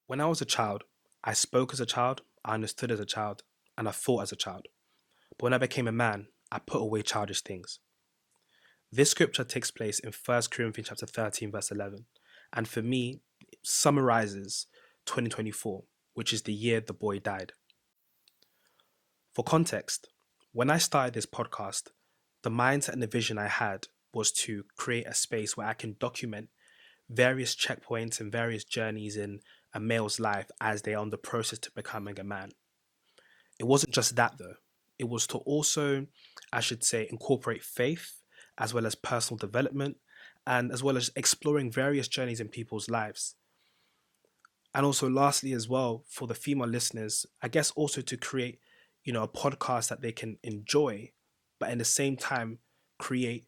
When I was a child, I spoke as a child, I understood as a child, and I thought as a child. But when I became a man, I put away childish things. This scripture takes place in 1 Corinthians chapter 13, verse 11. And for me, it summarizes 2024, which is the year the boy died. For context, when I started this podcast, the mindset and the vision I had was to create a space where I can document various checkpoints and various journeys in a male's life as they are on the process to becoming a man. It wasn't just that though. It was to also, I should say, incorporate faith as well as personal development and as well as exploring various journeys in people's lives. And also lastly as well for the female listeners, I guess also to create, a podcast that they can enjoy, but at the same time create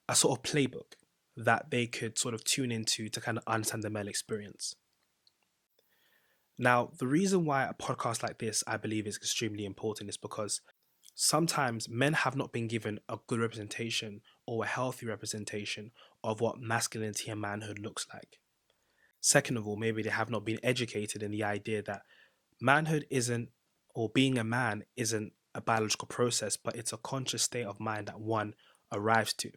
a sort of playbook that they could sort of tune into to kind of understand the male experience. Now, the reason why a podcast like this I believe is extremely important is because sometimes men have not been given a good representation or a healthy representation of what masculinity and manhood looks like. Second of all, maybe they have not been educated in the idea that manhood isn't, or being a man isn't a biological process, but it's a conscious state of mind that one arrives to.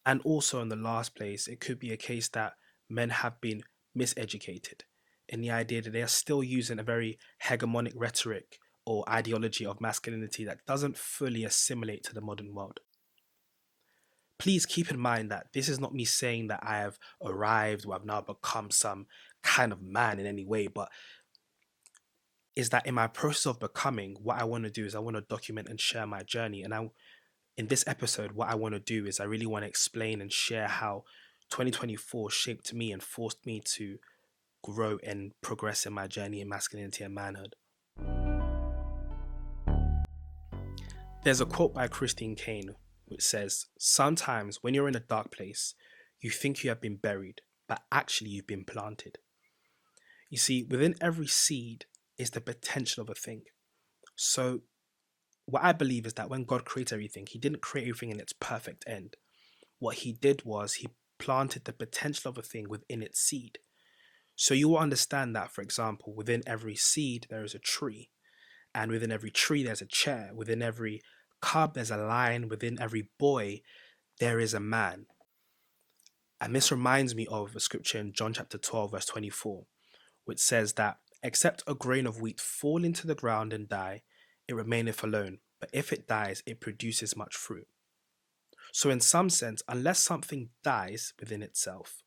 And also, in the last place, it could be a case that men have been miseducated in the idea that they are still using a very hegemonic rhetoric or ideology of masculinity that doesn't fully assimilate to the modern world. Please keep in mind that this is not me saying that I have arrived or I've now become some kind of man in any way, but is that in my process of becoming, what I want to do is I want to document and share my journey. And in this episode, what I want to do is I really want to explain and share how 2024 shaped me and forced me to grow and progress in my journey in masculinity and manhood. There's a quote by Christine Kane which says, "Sometimes when you're in a dark place, you think you have been buried, but actually you've been planted." You see, within every seed is the potential of a thing. So, what I believe is that when God created everything, He didn't create everything in its perfect end. What He did was He planted the potential of a thing within its seed. So, you will understand that, for example, within every seed, there is a tree. And within every tree, there's a chair. Within every cub, there's a lion. Within every boy, there is a man. And this reminds me of a scripture in John chapter 12, verse 24, which says that, "Except a grain of wheat fall into the ground and die, it remaineth alone. But if it dies, it produces much fruit." So, in some sense, unless something dies within itself,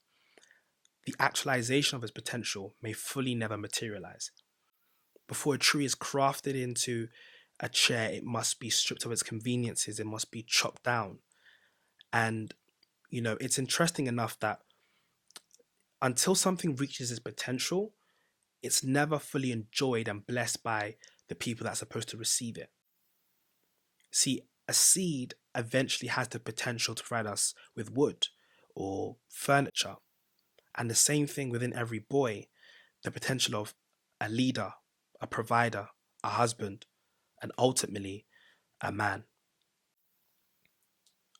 the actualization of its potential may fully never materialize. Before a tree is crafted into a chair, it must be stripped of its conveniences, it must be chopped down. And, it's interesting enough that until something reaches its potential, it's never fully enjoyed and blessed by the people that are supposed to receive it. See, a seed eventually has the potential to provide us with wood or furniture. And the same thing within every boy, the potential of a leader, a provider, a husband, and ultimately a man.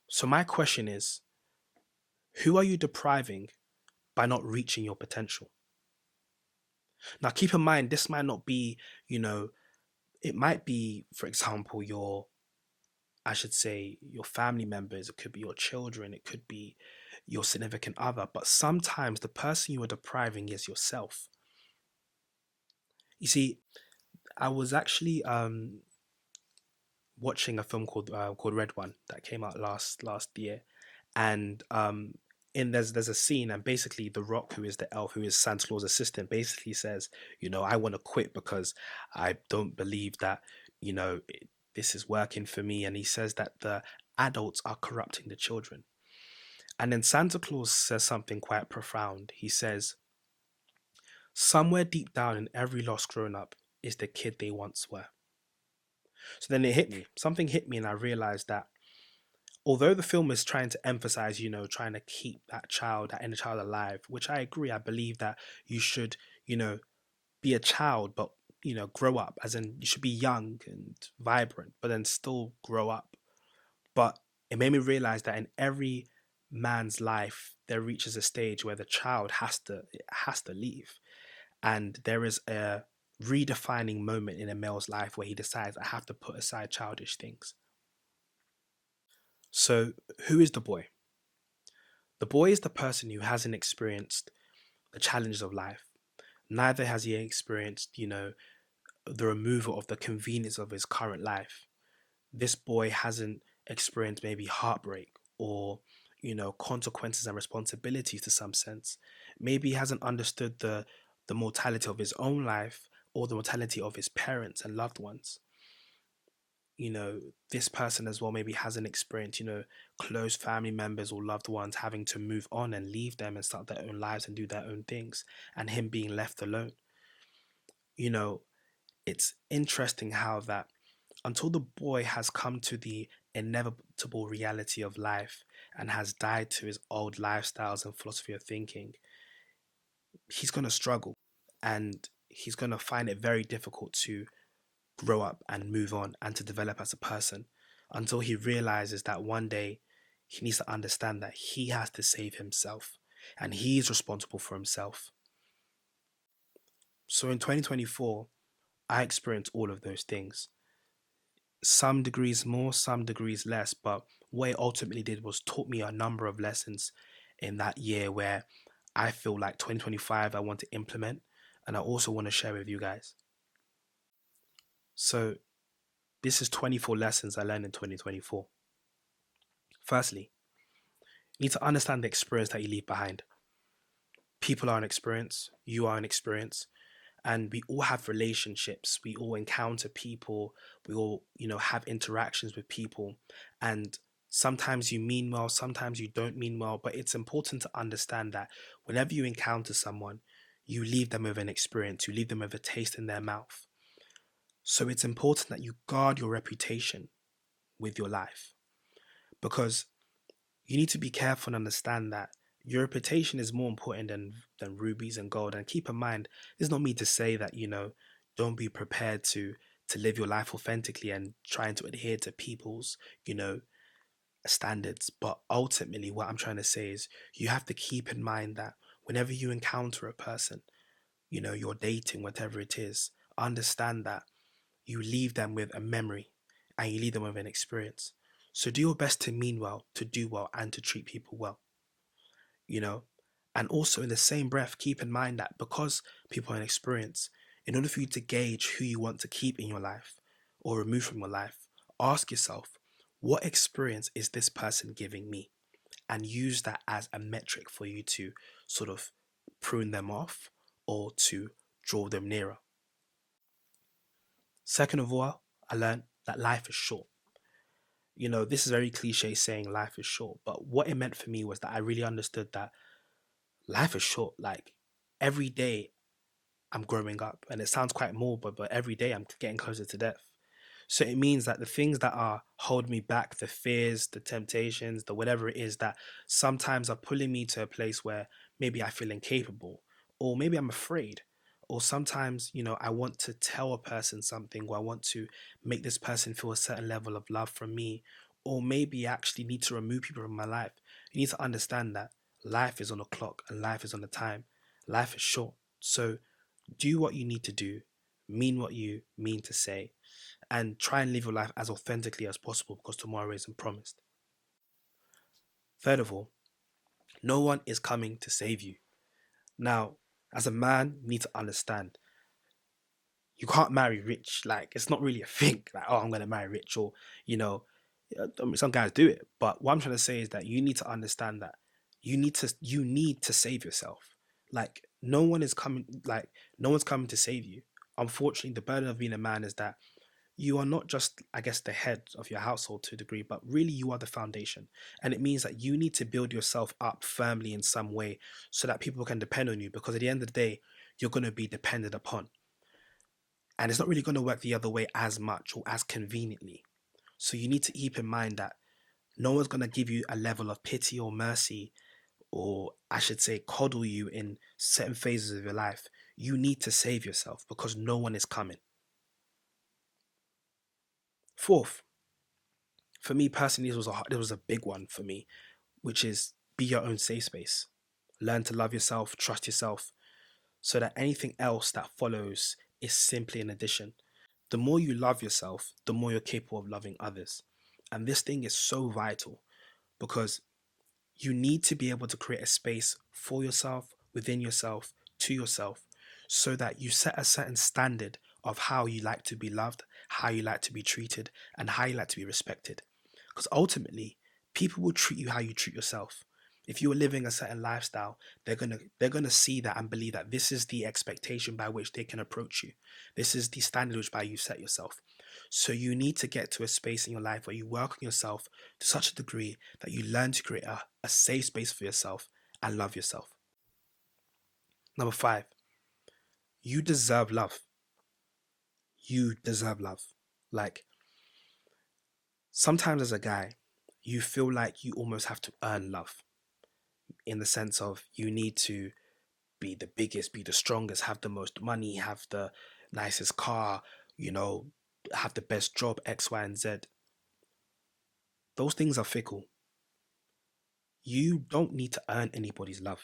So, my question is, who are you depriving by not reaching your potential? Now, keep in mind, this might not be, you know, it might be, for example, I should say, your family members, it could be your children, it could be your significant other, but sometimes the person you are depriving is yourself. You see, I was actually watching a film called Red One that came out last year, and in there's a scene, and basically the Rock, who is the elf, who is Santa Claus' assistant, basically says, I want to quit because I don't believe that this is working for me, and he says that the adults are corrupting the children, and then Santa Claus says something quite profound. He says, "Somewhere deep down in every lost grown up is the kid they once were." So then it hit me. Something hit me, and I realized that although the film is trying to emphasize, trying to keep that child, that inner child alive, which I agree, I believe that you should, be a child, but, grow up, as in you should be young and vibrant, but then still grow up. But it made me realize that in every man's life, there reaches a stage where the child has to leave. And there is a redefining moment in a male's life where he decides, I have to put aside childish things. So, who is the boy? The boy is the person who hasn't experienced the challenges of life. Neither has he experienced, the removal of the convenience of his current life. This boy hasn't experienced maybe heartbreak or, consequences and responsibilities to some sense. Maybe he hasn't understood the mortality of his own life or the mortality of his parents and loved ones. This person as well maybe hasn't experienced, close family members or loved ones having to move on and leave them and start their own lives and do their own things, and him being left alone. You know, it's interesting how that until the boy has come to the inevitable reality of life and has died to his old lifestyles and philosophy of thinking, he's going to struggle, and he's going to find it very difficult to grow up and move on and to develop as a person until he realizes that one day he needs to understand that he has to save himself and he is responsible for himself. So in 2024, I experienced all of those things. Some degrees more, some degrees less, but what it ultimately did was taught me a number of lessons in that year where I feel like 2025 I want to implement and I also want to share with you guys. So this is 24 lessons I learned in 2024. Firstly, you need to understand the experience that you leave behind. People are an experience, you are an experience, and we all have relationships. We all encounter people, we all, have interactions with people. And sometimes you mean well, sometimes you don't mean well, but it's important to understand that whenever you encounter someone, you leave them with an experience, you leave them with a taste in their mouth. So it's important that you guard your reputation with your life, because you need to be careful and understand that your reputation is more important than rubies and gold. And keep in mind, it's not me to say that, don't be prepared to live your life authentically and trying to adhere to people's, standards. But ultimately what I'm trying to say is you have to keep in mind that whenever you encounter a person, you're dating, whatever it is, understand that you leave them with a memory and you leave them with an experience. So do your best to mean well, to do well, and to treat people well, you know? And also, in the same breath, keep in mind that because people are an experience, in order for you to gauge who you want to keep in your life or remove from your life, ask yourself, what experience is this person giving me? And use that as a metric for you to sort of prune them off or to draw them nearer. Second of all, I learned that life is short. This is very cliche saying life is short, but what it meant for me was that I really understood that life is short. Like every day I'm growing up, and it sounds quite morbid, but every day I'm getting closer to death. So it means that the things that are holding me back, the fears, the temptations, the whatever it is that sometimes are pulling me to a place where maybe I feel incapable, or maybe I'm afraid, or sometimes, I want to tell a person something, or I want to make this person feel a certain level of love from me, or maybe I actually need to remove people from my life. You need to understand that life is on a clock and life is on a time. Life is short. So do what you need to do, mean what you mean to say, and try and live your life as authentically as possible because tomorrow isn't promised. Third of all, no one is coming to save you. Now, as a man, you need to understand you can't marry rich. Like, it's not really a thing. Like, oh, I'm going to marry rich, or, you know, some guys do it. But what I'm trying to say is that you need to understand that you need to save yourself. Like, no one's coming to save you. Unfortunately, the burden of being a man is that you are not just, I guess, the head of your household to a degree, but really you are the foundation. And it means that you need to build yourself up firmly in some way so that people can depend on you, because at the end of the day, you're going to be depended upon. And it's not really going to work the other way as much or as conveniently. So you need to keep in mind that no one's going to give you a level of pity or mercy, or I should say, coddle you in certain phases of your life. You need to save yourself because no one is coming. Fourth, for me personally, this was a big one for me, which is be your own safe space. Learn to love yourself, trust yourself. so that anything else that follows is simply an addition. The more you love yourself, the more you're capable of loving others. And this thing is so vital because you need to be able to create a space for yourself, within yourself, to yourself, so that you set a certain standard of how you like to be loved, how you like to be treated, and how you like to be respected. Because ultimately, people will treat you how you treat yourself. If you are living a certain lifestyle, they're gonna see that and believe that this is the expectation by which they can approach you. This is the standard which by you set yourself. So you need to get to a space in your life where you work on yourself to such a degree that you learn to create a safe space for yourself and love yourself. Number five, you deserve love. You deserve love. Like sometimes as a guy, you feel like you almost have to earn love in the sense of you need to be the biggest, be the strongest, have the most money, have the nicest car, you know, have the best job, X, Y, and Z. Those things are fickle. You don't need to earn anybody's love.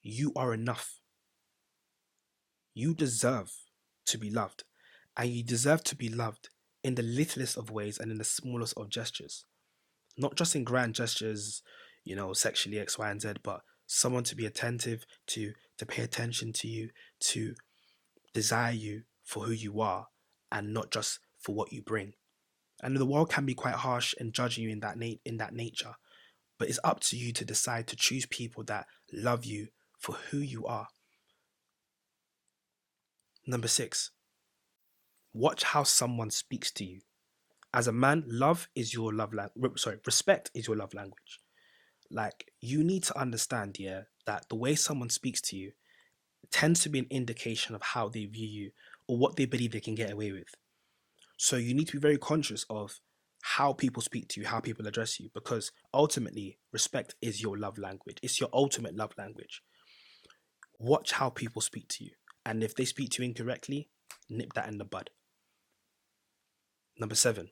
You are enough. You deserve to be loved. And you deserve to be loved in the littlest of ways and in the smallest of gestures. Not just in grand gestures, sexually X, Y, and Z, but someone to be attentive to pay attention to you, to desire you for who you are, and not just for what you bring. And the world can be quite harsh in judging you in that nature, but it's up to you to decide to choose people that love you for who you are. Number six, watch how someone speaks to you. As a man, love is your love language. Sorry, respect is your love language. Like you need to understand, yeah, that the way someone speaks to you tends to be an indication of how they view you or what they believe they can get away with. So you need to be very conscious of how people speak to you, how people address you, because ultimately, respect is your love language. It's your ultimate love language. Watch how people speak to you. And if they speak to you incorrectly, nip that in the bud. Number seven,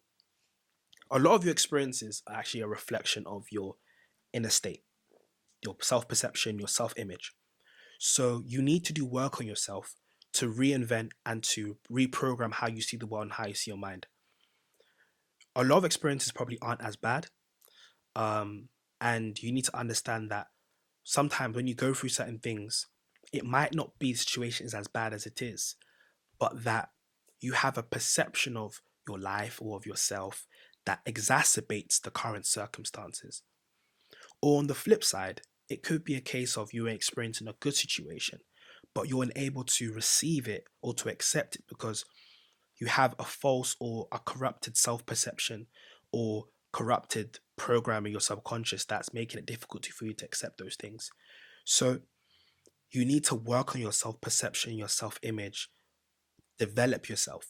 a lot of your experiences are actually a reflection of your inner state, your self perception, your self image. So you need to do work on yourself to reinvent and to reprogram how you see the world and how you see your mind. A lot of experiences probably aren't as bad. Um, and you need to understand that sometimes when you go through certain things, it might not be the situation is as bad as it is, but that you have a perception of your life or of yourself that exacerbates the current circumstances. Or on the flip side, it could be a case of you experiencing a good situation, but you're unable to receive it or to accept it because you have a false or a corrupted self perception or corrupted program in your subconscious that's making it difficult for you to accept those things. So you need to work on your self perception, your self image, develop yourself,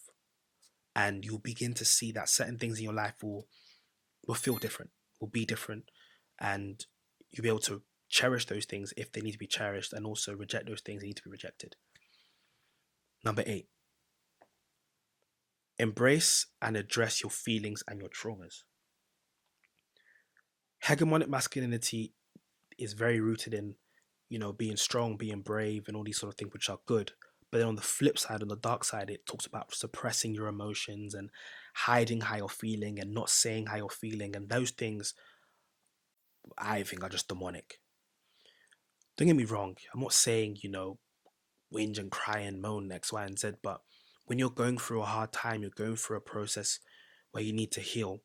and you'll begin to see that certain things in your life will feel different, will be different, and you'll be able to cherish those things if they need to be cherished and also reject those things that need to be rejected. Number eight, embrace and address your feelings and your traumas. Hegemonic masculinity is very rooted in, being strong, being brave, and all these sort of things, which are good. But then on the flip side, on the dark side, it talks about suppressing your emotions and hiding how you're feeling and not saying how you're feeling. And those things, I think, are just demonic. Don't get me wrong. I'm not saying, whinge and cry and moan X, Y, and Z. But when you're going through a hard time, you're going through a process where you need to heal.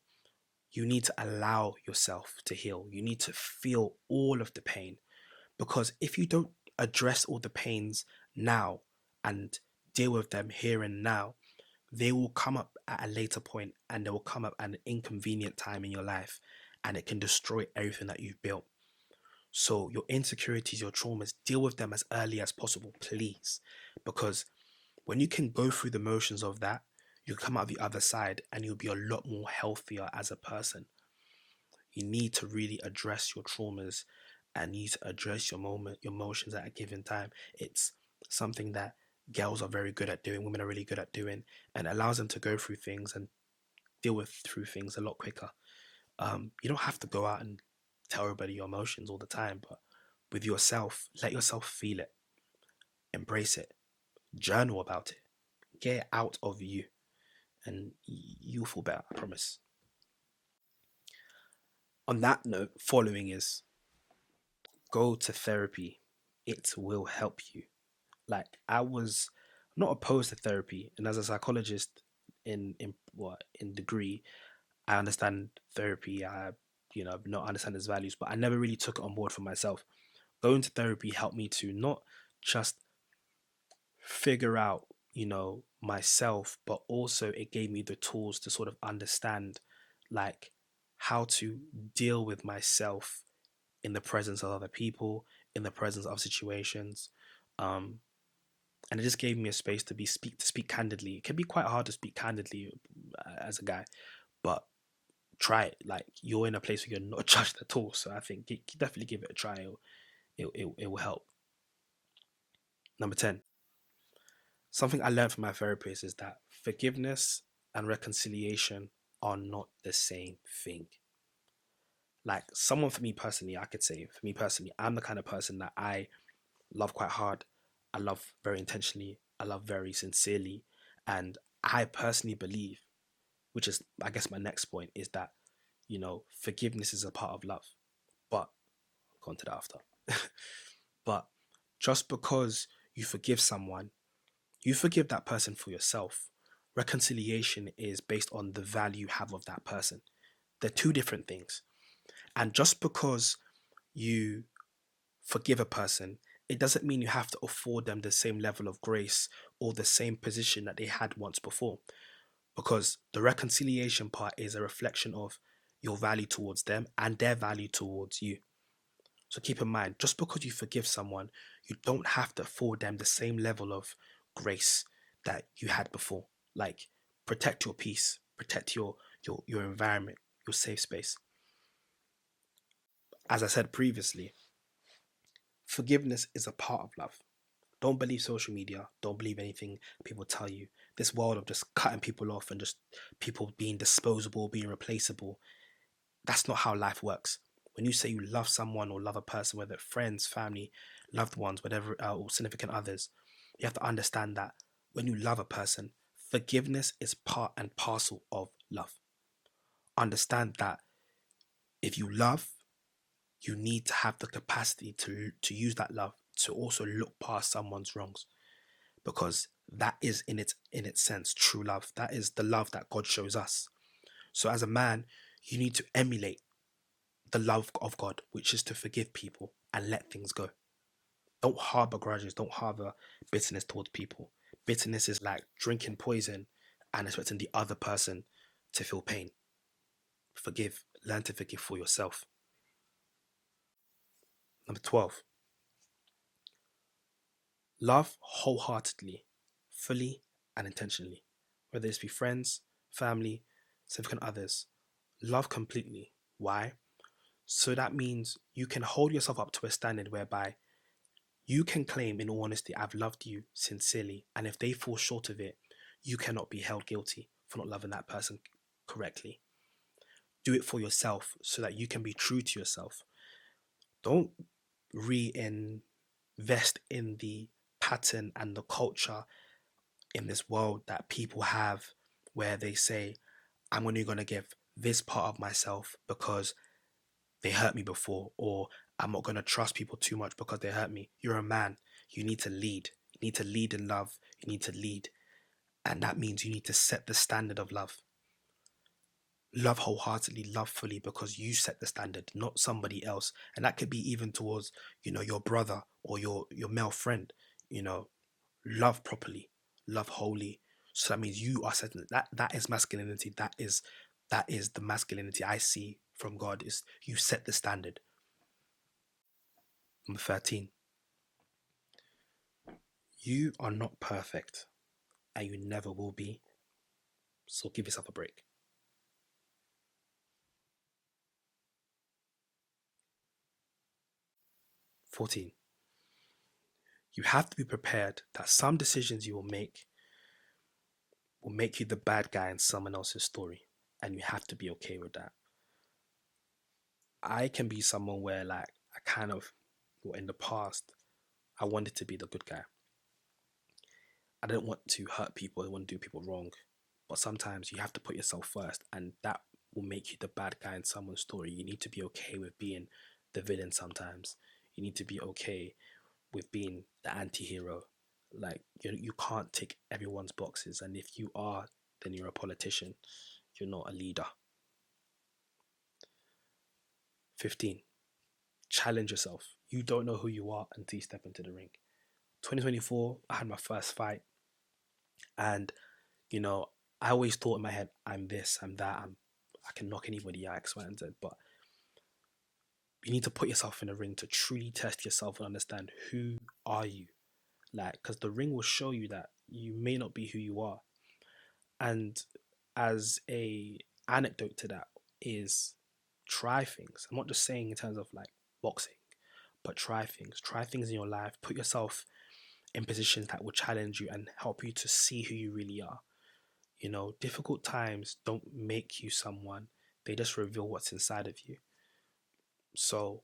You need to allow yourself to heal. You need to feel all of the pain. Because if you don't address all the pains now and deal with them here and now, they will come up at a later point and they will come up at an inconvenient time in your life and it can destroy everything that you've built. So, your insecurities, your traumas, deal with them as early as possible, please. Because when you can go through the motions of that, you'll come out the other side and you'll be a lot more healthier as a person. You need to really address your traumas and you need to address your emotions at a given time. It's something that girls are very good at doing, women are really good at doing, and it allows them to go through things and deal with through things a lot quicker. You don't have to go out and tell everybody your emotions all the time, but with yourself, let yourself feel it. embrace it, journal about it, get it out of you, and you'll feel better, I promise. On that note, following is go to therapy. It will help you. Like I was not opposed to therapy, and as a psychologist in degree, I understand therapy. I not understand its values, but I never really took it on board for myself. Going to therapy helped me to not just figure out myself, but also it gave me the tools to sort of understand like how to deal with myself in the presence of other people, in the presence of situations. Um, and it just gave me a space to speak candidly. It can be quite hard to speak candidly as a guy, but try it. Like you're in a place where you're not judged at all. So I think definitely give it a try. It will help. Number 10, something I learned from my therapist is that forgiveness and reconciliation are not the same thing. Like someone for me personally, I could say for me personally, I'm the kind of person that I love quite hard. I love very intentionally. I love very sincerely. And I personally believe, which is, I guess, my next point, is that, forgiveness is a part of love. But I'll go on to that after. But just because you forgive someone, you forgive that person for yourself. Reconciliation is based on the value you have of that person. They're two different things. And just because you forgive a person, it doesn't mean you have to afford them the same level of grace or the same position that they had once before. Because the reconciliation part is a reflection of your value towards them and their value towards you. So keep in mind, just because you forgive someone, you don't have to afford them the same level of grace that you had before. Like protect your peace, protect your environment, your safe space. As I said previously, forgiveness is a part of love. Don't believe social media. Don't believe anything people tell you. This world of just cutting people off and just people being disposable, being replaceable, that's not how life works. When you say you love someone or love a person, whether friends, family, loved ones, whatever, or significant others, you have to understand that when you love a person, forgiveness is part and parcel of love. Understand that if you love, you need to have the capacity to use that love to also look past someone's wrongs, because that is in its sense true love. That is the love that God shows us. So as a man, you need to emulate the love of God, which is to forgive people and let things go. Don't harbor grudges, don't harbor bitterness towards people. Bitterness is like drinking poison and expecting the other person to feel pain. Forgive, learn to forgive for yourself. Number 12, love wholeheartedly, fully, and intentionally. Whether it's be friends, family, significant others, love completely. Why? So that means you can hold yourself up to a standard whereby you can claim, in all honesty, I've loved you sincerely. And if they fall short of it, you cannot be held guilty for not loving that person correctly. Do it for yourself so that you can be true to yourself. Don't reinvest in the pattern and the culture in this world that people have where they say, I'm only going to give this part of myself because they hurt me before, or I'm not going to trust people too much because they hurt me. You're a man. You need to lead. You need to lead in love. You need to lead. And that means you need to set the standard of love. Love wholeheartedly, love fully, because you set the standard, not somebody else. And that could be even towards, your brother or your male friend. You know, love properly, love wholly. So that means you are setting that is masculinity. That is the masculinity I see from God, is you set the standard. Number 13, you are not perfect and you never will be. So give yourself a break. 14, you have to be prepared that some decisions you will make you the bad guy in someone else's story. And you have to be okay with that. I can be someone where, like, I kind of, well, in the past, I wanted to be the good guy. I don't want to hurt people, I don't want to do people wrong. But sometimes you have to put yourself first, and that will make you the bad guy in someone's story. You need to be okay with being the villain sometimes. You need to be okay with being the anti-hero. Like you can't tick everyone's boxes, and if you are, then you're a politician. You're not a leader. 15. Challenge yourself. You don't know who you are until you step into the ring. 2024, I had my first fight, and you know, I always thought in my head, I'm this, I'm that, I can knock anybody out, X, Y, and Z. But you need to put yourself in a ring to truly test yourself and understand who are you. Like, because the ring will show you that you may not be who you are. And as a anecdote to that is try things. I'm not just saying in terms of like boxing, but try things. Try things in your life. Put yourself in positions that will challenge you and help you to see who you really are. You know, difficult times don't make you someone, they just reveal what's inside of you. So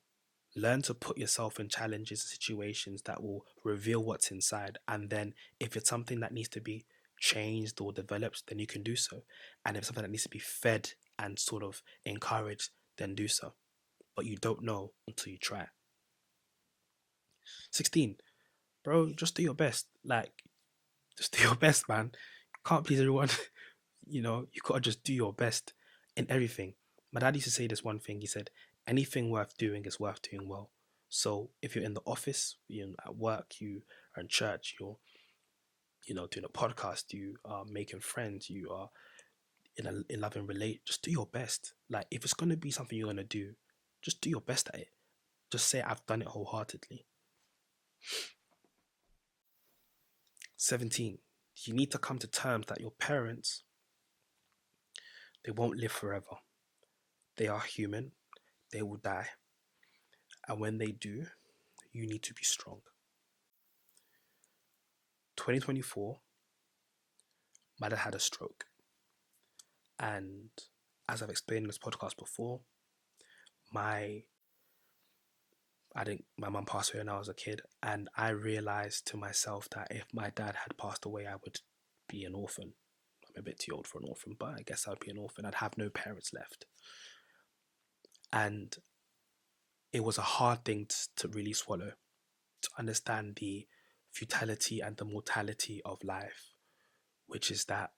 learn to put yourself in challenges and situations that will reveal what's inside. And then if it's something that needs to be changed or developed, then you can do so. And if it's something that needs to be fed and sort of encouraged, then do so. But you don't know until you try. 16, bro, just do your best. Like, just do your best, man. You can't please everyone. You gotta just do your best in everything. My dad used to say this one thing. He said, anything worth doing is worth doing well. So if you're in the office, you're at work, you are in church, you're, doing a podcast, you are making friends, you are in loving relate, just do your best. Like if it's gonna be something you're gonna do, just do your best at it. Just say I've done it wholeheartedly. 17. You need to come to terms that your parents, they won't live forever. They are human. They will die. And when they do, you need to be strong. 2024, my dad had a stroke. And as I've explained in this podcast before, my I think my mum passed away when I was a kid, and I realized to myself that if my dad had passed away, I would be an orphan. I'm a bit too old for an orphan, but I guess I'd be an orphan. I'd have no parents left. And it was a hard thing to really swallow, to understand the futility and the mortality of life, which is that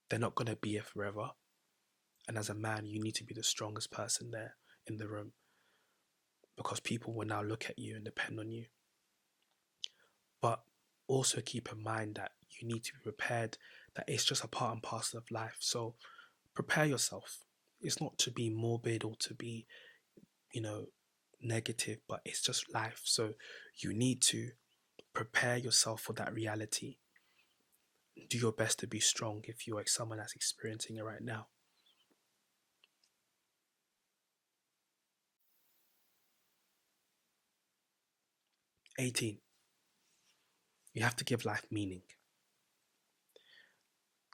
they're not going to be here forever. And as a man, you need to be the strongest person there in the room because people will now look at you and depend on you. But also keep in mind that you need to be prepared, that it's just a part and parcel of life. So prepare yourself. It's not to be morbid or to be, you know, negative, but it's just life. So you need to prepare yourself for that reality. Do your best to be strong if you're like someone that's experiencing it right now. 18. You have to give life meaning.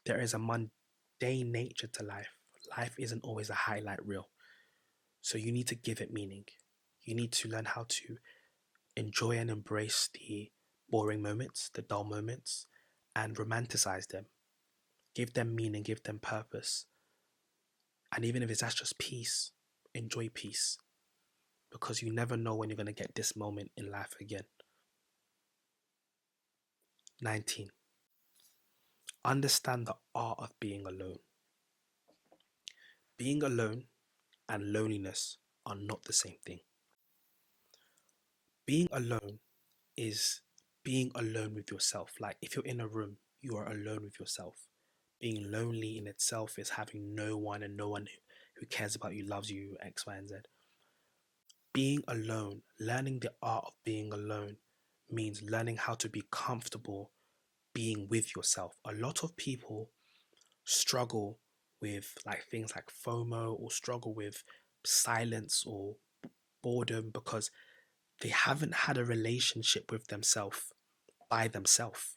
There is a mundane nature to life. Life isn't always a highlight reel. So you need to give it meaning. You need to learn how to enjoy and embrace the boring moments, the dull moments, and romanticize them. Give them meaning, give them purpose. And even if that's just peace, enjoy peace. Because you never know when you're going to get this moment in life again. 19. Understand the art of being alone. Being alone and loneliness are not the same thing. Being alone is being alone with yourself. Like if you're in a room, you are alone with yourself. Being lonely in itself is having no one and no one who cares about you, loves you, X, Y, and Z. Being alone, learning the art of being alone means learning how to be comfortable being with yourself. A lot of people struggle with like things like FOMO or struggle with silence or boredom because they haven't had a relationship with themselves by themselves.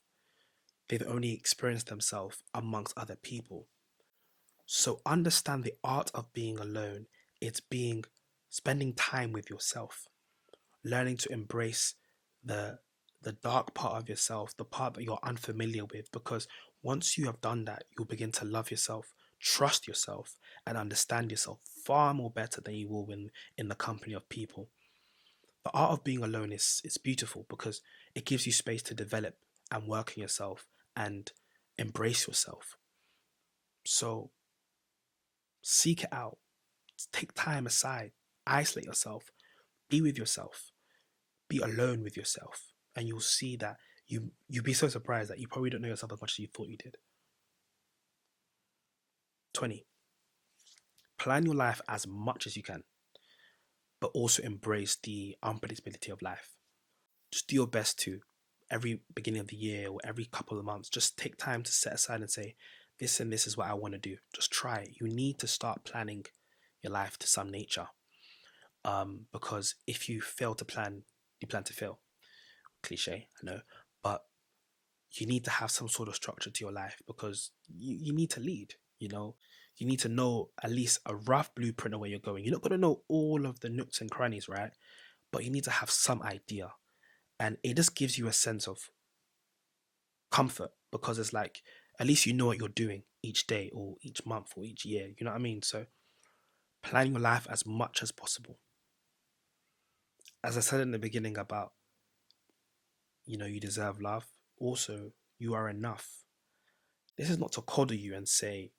They've only experienced themselves amongst other people. So understand the art of being alone. It's spending time with yourself, learning to embrace the the dark part of yourself, the part that you're unfamiliar with, because once you have done that, you'll begin to love yourself, trust yourself, and understand yourself far more better than you will when in the company of people. The art of being alone is beautiful because it gives you space to develop and work on yourself and embrace yourself. So seek it out, take time aside, isolate yourself, be with yourself, be alone with yourself, and you'll see that you'll be so surprised that you probably don't know yourself as much as you thought you did. 20. Plan your life as much as you can, but also embrace the unpredictability of life. Just do your best to, every beginning of the year or every couple of months, just take time to set aside and say, this and this is what I want to do. Just try it. You need to start planning your life to some nature. Because if you fail to plan, you plan to fail. Cliche, I know. But you need to have some sort of structure to your life because you need to lead, you know. You need to know at least a rough blueprint of where you're going. You're not going to know all of the nooks and crannies, right? But you need to have some idea. And it just gives you a sense of comfort because it's like, at least you know what you're doing each day or each month or each year. You know what I mean? So plan your life as much as possible. As I said in the beginning about, you deserve love. Also, you are enough. This is not to coddle you and say,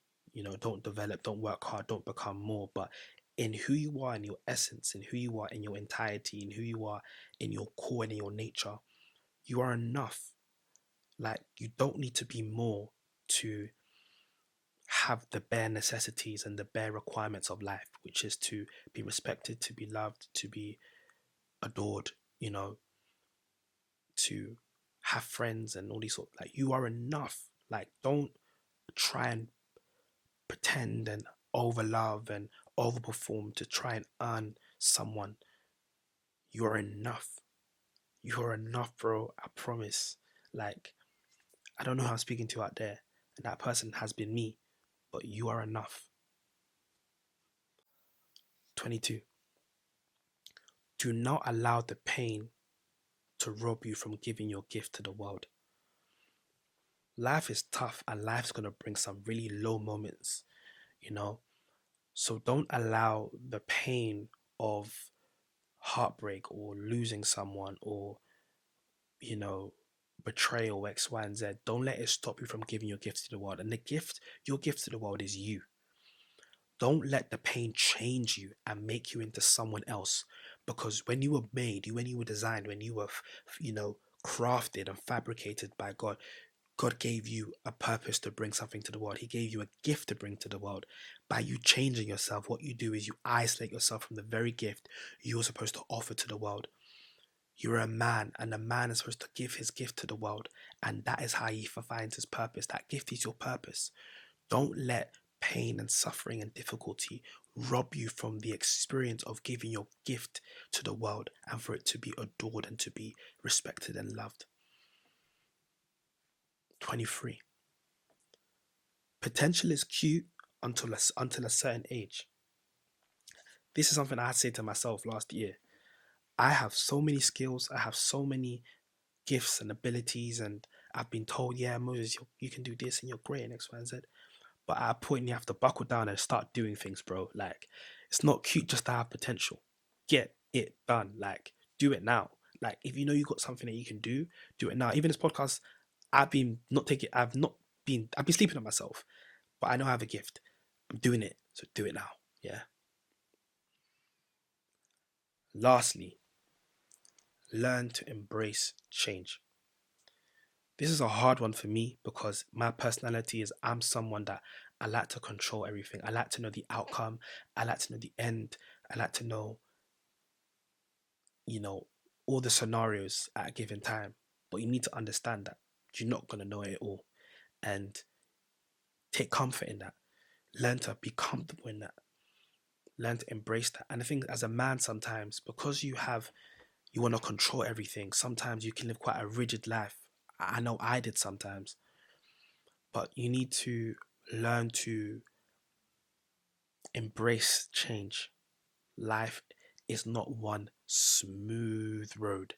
don't develop, don't work hard, don't become more, but in who you are in your essence, in who you are in your entirety, in who you are in your core and in your nature, you are enough. Like, you don't need to be more to have the bare necessities and the bare requirements of life, which is to be respected, to be loved, to be adored, to have friends and all these sort. Like, you are enough. Like, don't try and pretend and overlove and overperform to try and earn someone. You're enough. You're enough, bro. I promise. Like, I don't know who I'm speaking to out there, and that person has been me, but you are enough. 22. Do not allow the pain to rob you from giving your gift to the world. Life is tough and life's going to bring some really low moments, you know? So don't allow the pain of heartbreak or losing someone or, you know, betrayal, X, Y, and Z. Don't let it stop you from giving your gift to the world. And your gift to the world is you. Don't let the pain change you and make you into someone else. Because when you were made, when you were designed, when you were, crafted and fabricated by God, God gave you a purpose to bring something to the world. He gave you a gift to bring to the world. By you changing yourself, what you do is you isolate yourself from the very gift you're supposed to offer to the world. You're a man, and a man is supposed to give his gift to the world, and that is how he finds his purpose. That gift is your purpose. Don't let pain and suffering and difficulty rob you from the experience of giving your gift to the world and for it to be adored and to be respected and loved. 23. Potential is cute until a certain age. This is something I had to say to myself last year. I have so many skills, I have so many gifts and abilities, and I've been told, yeah, Moses, you can do this and you're great and X, Y, and Z. But at a point, you have to buckle down and start doing things, bro. Like, it's not cute just to have potential. Get it done. Like, do it now. Like, if you know you got something that you can do it now. Even this podcast, I've been sleeping on myself, but I know I have a gift. I'm doing it. So do it now. Yeah. Lastly, learn to embrace change. This is a hard one for me because my personality is, I'm someone that I like to control everything. I like to know the outcome. I like to know the end. I like to know, you know, all the scenarios at a given time. But you need to understand that you're not going to know it all. And take comfort in that. Learn to be comfortable in that. Learn to embrace that. And I think as a man sometimes, because you want to control everything, sometimes you can live quite a rigid life. I know I did sometimes. But you need to learn to embrace change. Life is not one smooth road.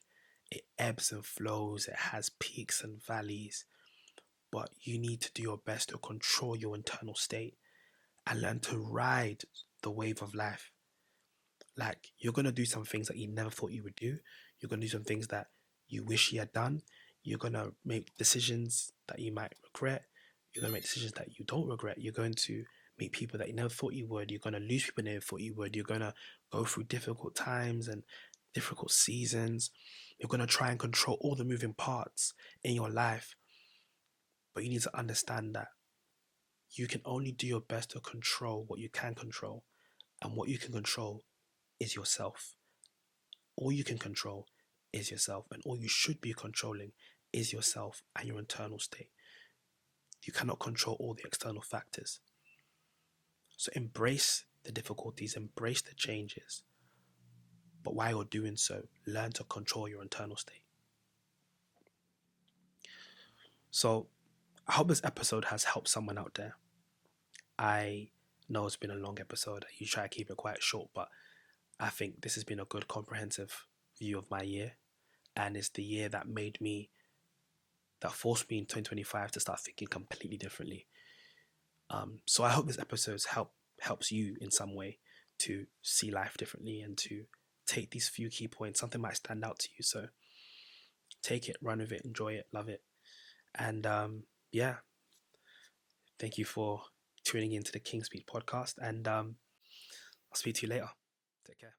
It ebbs and flows, it has peaks and valleys, but you need to do your best to control your internal state and learn to ride the wave of life. Like, you're gonna do some things that you never thought you would do. You're gonna do some things that you wish you had done. You're gonna make decisions that you might regret. You're gonna make decisions that you don't regret. You're going to meet people that you never thought you would. You're gonna lose people you never thought you would. You're gonna go through difficult times and difficult seasons. You're gonna try and control all the moving parts in your life. But you need to understand that you can only do your best to control what you can control. And what you can control is yourself. All you can control is yourself, and all you should be controlling is yourself and your internal state. You cannot control all the external factors. So embrace the difficulties, embrace the changes, but while you're doing so, learn to control your internal state. So I hope this episode has helped someone out there. I know it's been a long episode. You try to keep it quite short, but I think this has been a good comprehensive view of my year. And it's the year that forced me in 2025 to start thinking completely differently. So I hope this episode helps you in some way to see life differently and to take these few key points. Something might stand out to you, so take it, run with it, enjoy it, love it. And yeah, thank you for tuning into the Kingspeed podcast, and I'll speak to you later. Take care.